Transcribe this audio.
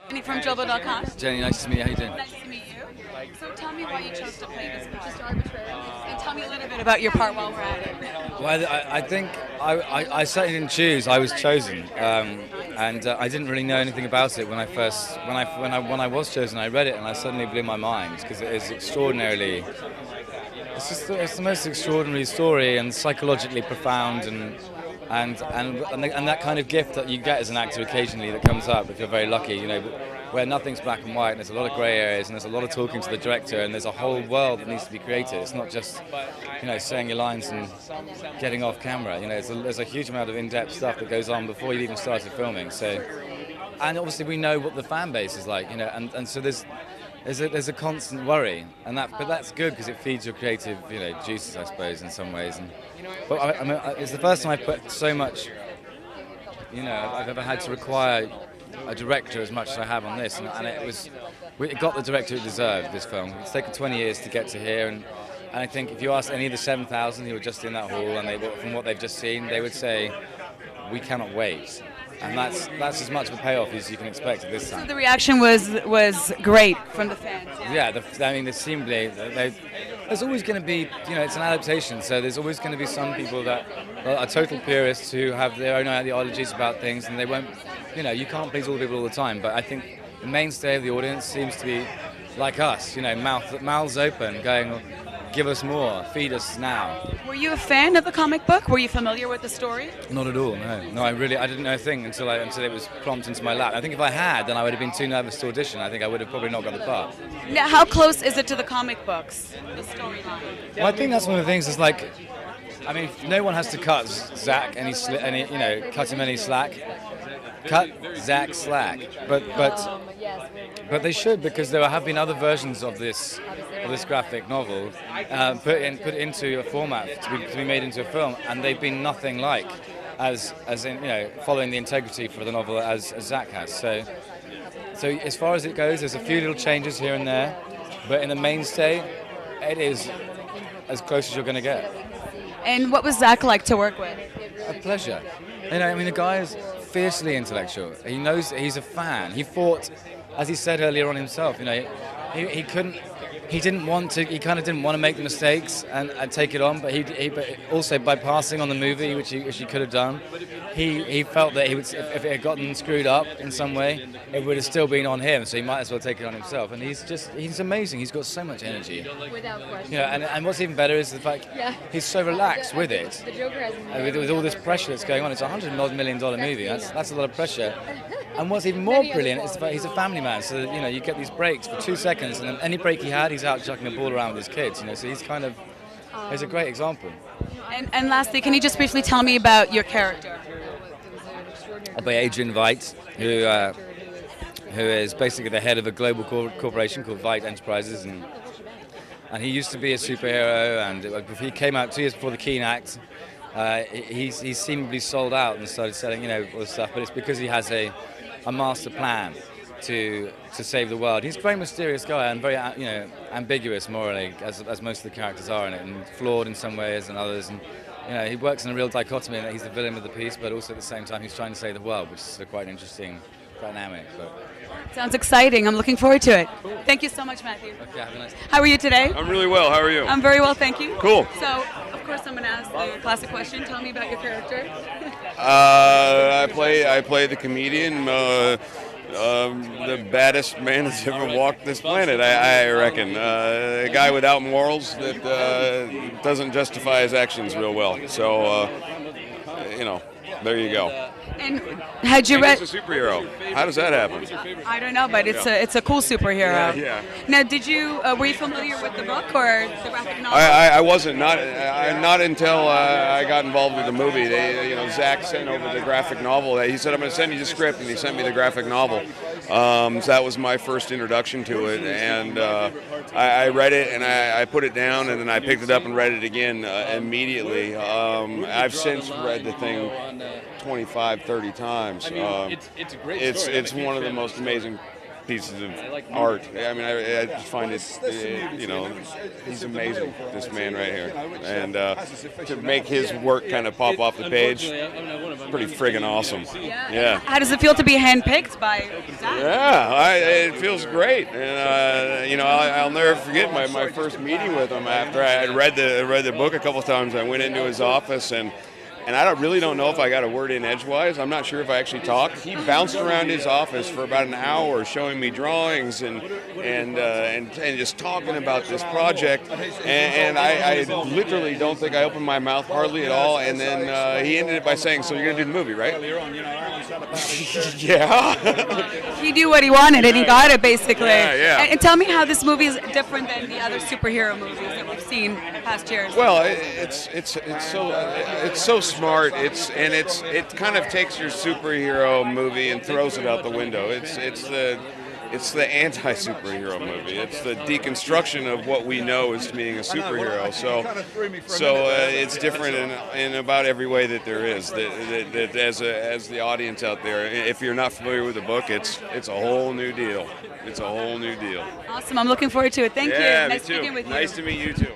Jenny from JoBlo.com. Jenny, nice to meet you. How you doing? Nice to meet you. So tell me why you chose to play this, just arbitrary, and tell me a little bit about your part while we're at it. Well, I think I certainly didn't choose. I was chosen, and I didn't really know anything about it when I was chosen. I read it and I suddenly blew my mind because it is extraordinarily. It's the most extraordinary story and psychologically profound and that kind of gift that you get as an actor occasionally that comes up if you're very lucky, where nothing's black and white and there's a lot of grey areas and there's a lot of talking to the director and there's a whole world that needs to be created. It's not just, saying your lines and getting off camera. There's a huge amount of in-depth stuff that goes on before you've even started filming. And obviously we know what the fan base is like, and so there's a constant worry, but that's good because it feeds your creative, juices, I suppose, in some ways. But it's the first time I've put so much, I've ever had to require a director as much as I have on this, and it got the director it deserved. This film. It's taken 20 years to get to here, and I think if you ask any of the 7,000 who were just in that hall, and from what they've just seen, they would say, "We cannot wait." And that's as much of a payoff as you can expect at this time. So the reaction was great from the fans. Yeah, there's always going to be, it's an adaptation, so there's always going to be some people that are total purists who have their own ideologies about things, and they won't, you can't please all the people all the time. But I think the mainstay of the audience seems to be like us, mouths open, going, give us more, feed us now. Were you a fan of the comic book? Were you familiar with the story? Not at all, no. No, I didn't know a thing until it was plonked into my lap. I think if I had, then I would have been too nervous to audition. I think I would have probably not got the part. Now, how close is it to the comic books, the storyline? Well, I think that's one of the things is no one has to cut Zach cut him any slack. Cut Zach slack, but they should, because there have been other versions of this graphic novel put into a format to be made into a film, and they've been nothing like as in following the integrity for the novel as Zach has. So as far as it goes, there's a few little changes here and there, but in the mainstay, it is as close as you're going to get. And what was Zach like to work with? A pleasure. The guy is fiercely intellectual. He knows he's a fan. He fought, as he said earlier on himself. He didn't want to make the mistakes and take it on. But but also by passing on the movie, which he could have done, he felt that if it had gotten screwed up in some way, it would have still been on him. So he might as well take it on himself. And he's amazing. He's got so much energy. Without question. And what's even better is the fact he's so relaxed with it. The Joker has with all this pressure that's going on. It's a $100 million movie. That's a lot of pressure. And what's even more brilliant is the fact he's a family man. So you get these breaks for 2 seconds, and then any break he had, he's out chucking a ball around with his kids. So he's a great example. And lastly, can you just briefly tell me about your character? By Adrian Veidt, who is basically the head of a global corporation called Veidt Enterprises, and he used to be a superhero, and he came out 2 years before the Keane Act. He's seemingly sold out and started selling, all this stuff, but it's because he has a master plan to save the world. He's a very mysterious guy and very, ambiguous morally, as most of the characters are in it, and flawed in some ways and others. And he works in a real dichotomy in that he's the villain of the piece, but also at the same time he's trying to save the world, which is quite an interesting dynamic. Sounds exciting. I'm looking forward to it. Thank you so much, Matthew. Okay, have a nice day. How are you today? I'm really well. How are you? I'm very well, thank you. Cool. So, of course, I'm going to ask the classic question. Tell me about your character. I play the comedian, the baddest man that's ever walked this planet, I reckon. A guy without morals that doesn't justify his actions real well. So, there you go. And had you read? He's a superhero. How does that happen? I don't know, but it's a cool superhero. Yeah. Now, were you familiar with the book or the graphic novel? I wasn't. Not until I got involved with the movie. Zach sent over the graphic novel. He said, "I'm going to send you the script," and he sent me the graphic novel. So that was my first introduction to it, and I read it and I put it down, and then I picked it up and read it again immediately. I've since read the thing 25, 30 times. It's one of the most amazing pieces of art. I mean, I just find it, you know, he's amazing, this man right here. And to make his work kind of pop off the page, pretty friggin' awesome. Yeah. How does it feel to be handpicked by Zach? Yeah, it feels great. And, you know, I'll never forget my first meeting with him after I had read the book a couple times. I went into his office and I really don't know if I got a word in edgewise. I'm not sure if I actually talked. He bounced around his office for about an hour, showing me drawings and just talking about this project. And I literally don't think I opened my mouth hardly at all. And then he ended it by saying, "So you're gonna do the movie, right?" Yeah. He knew what he wanted, and he got it basically. Yeah. And tell me how this movie is different than the other superhero movies that we've seen past years. Well, it's so smart. It kind of takes your superhero movie and throws it out the window. It's the anti-superhero movie. It's the deconstruction of what we know as being a superhero. So it's different in about every way that there is. That as the audience out there, if you're not familiar with the book, it's a whole new deal. It's a whole new deal. Awesome. I'm looking forward to it. Thank you. Yeah, Nice me too. speaking with you. Nice to meet you too.